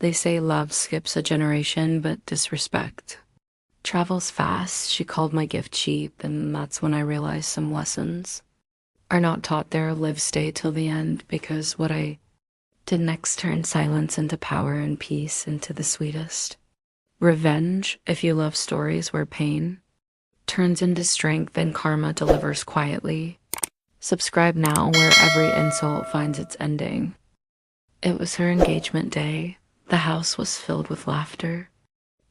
They say love skips a generation, but disrespect travels fast. She called my gift cheap, and that's when I realized some lessons are not taught there. Live, stay till the end, because what I did next turned silence into power and peace into the sweetest. Revenge, if you love stories where pain turns into strength and karma delivers quietly. Subscribe now where every insult finds its ending. It was her engagement day. The house was filled with laughter.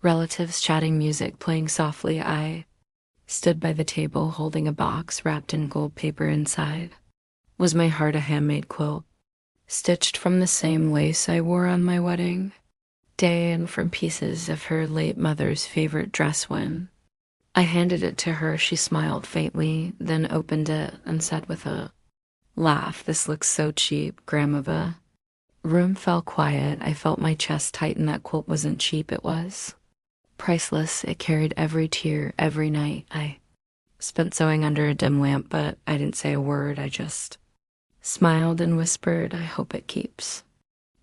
Relatives chatting, music playing softly. I stood by the table holding a box wrapped in gold paper. Inside was my heart, a handmade quilt, stitched from the same lace I wore on my wedding day and from pieces of her late mother's favorite dress. When I handed it to her, she smiled faintly, then opened it and said with a laugh, "This looks so cheap, Grandma." The room fell quiet. I felt my chest tighten. That quilt wasn't cheap, it was priceless. It carried every tear, every night I spent sewing under a dim lamp, but I didn't say a word. I just smiled and whispered, "I hope it keeps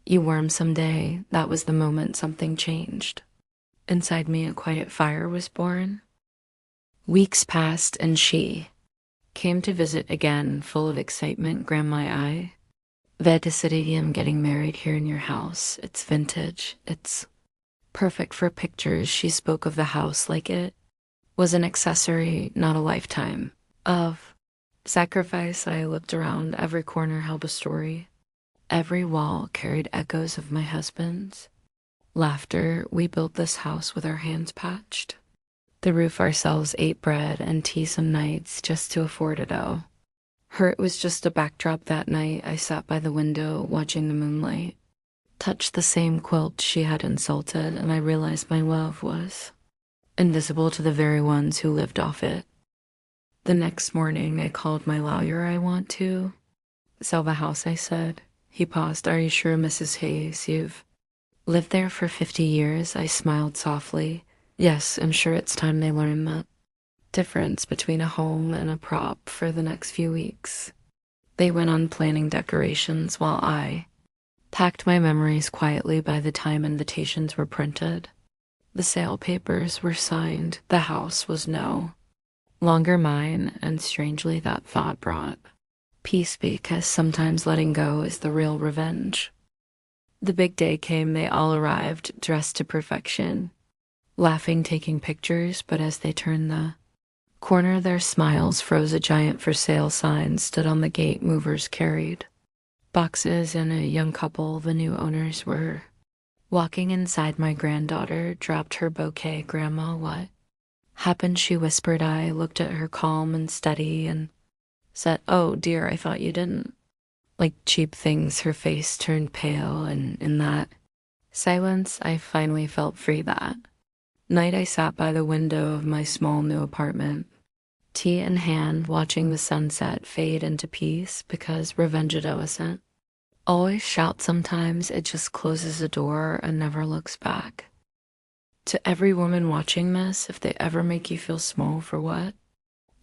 you warm someday." That was the moment something changed. Inside me, a quiet fire was born. Weeks passed, and she came to visit again, full of excitement. "Grandma, I I'm getting married here in your house. It's vintage. It's perfect for pictures." She spoke of the house like it was an accessory, not a lifetime of sacrifice. I looked around. Every corner held a story. Every wall carried echoes of my husband's laughter. We built this house with our hands patched. The roof ourselves, ate bread and tea some nights just to afford it all. Her, it was just a backdrop. That night, I sat by the window watching the moonlight touch the same quilt she had insulted, and I realized my love was invisible to the very ones who lived off it. The next morning, I called my lawyer. "I want to sell the house," I said. He paused. "Are you sure, Mrs. Hayes? You've lived there for 50 years. I smiled softly. "Yes, I'm sure it's time they learn the difference between a home and a prop." For the next few weeks, they went on planning decorations while I packed my memories quietly. By the time invitations were printed, the sale papers were signed. The house was no longer mine, and strangely that thought brought peace, because sometimes letting go is the real revenge. The big day came. They all arrived, dressed to perfection, laughing, taking pictures, but as they turned the corner, their smiles froze. A giant "for sale" sign stood on the gate. Movers carried boxes, and a young couple, the new owners, were walking inside. My granddaughter dropped her bouquet. "Grandma, what happened?" she whispered. I looked at her, calm and steady, and said, "Oh dear, I thought you didn't like cheap things." Her face turned pale, and in that silence, I finally felt free. That night, I sat by the window of my small new apartment, tea in hand, watching the sunset fade into peace, because revenge doesn't always shout. Sometimes it just closes a door and never looks back. To every woman watching this, if they ever make you feel small for what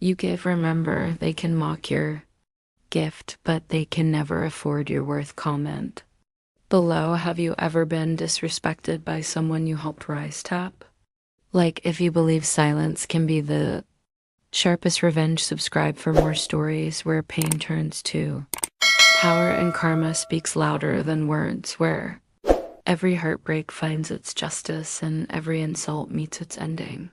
you give, remember, they can mock your gift, but they can never afford your worth. Comment below, have you ever been disrespected by someone you helped rise? Tap like if you believe silence can be the sharpest revenge. Subscribe for more stories where pain turns to power and karma speaks louder than words, where every heartbreak finds its justice and every insult meets its ending.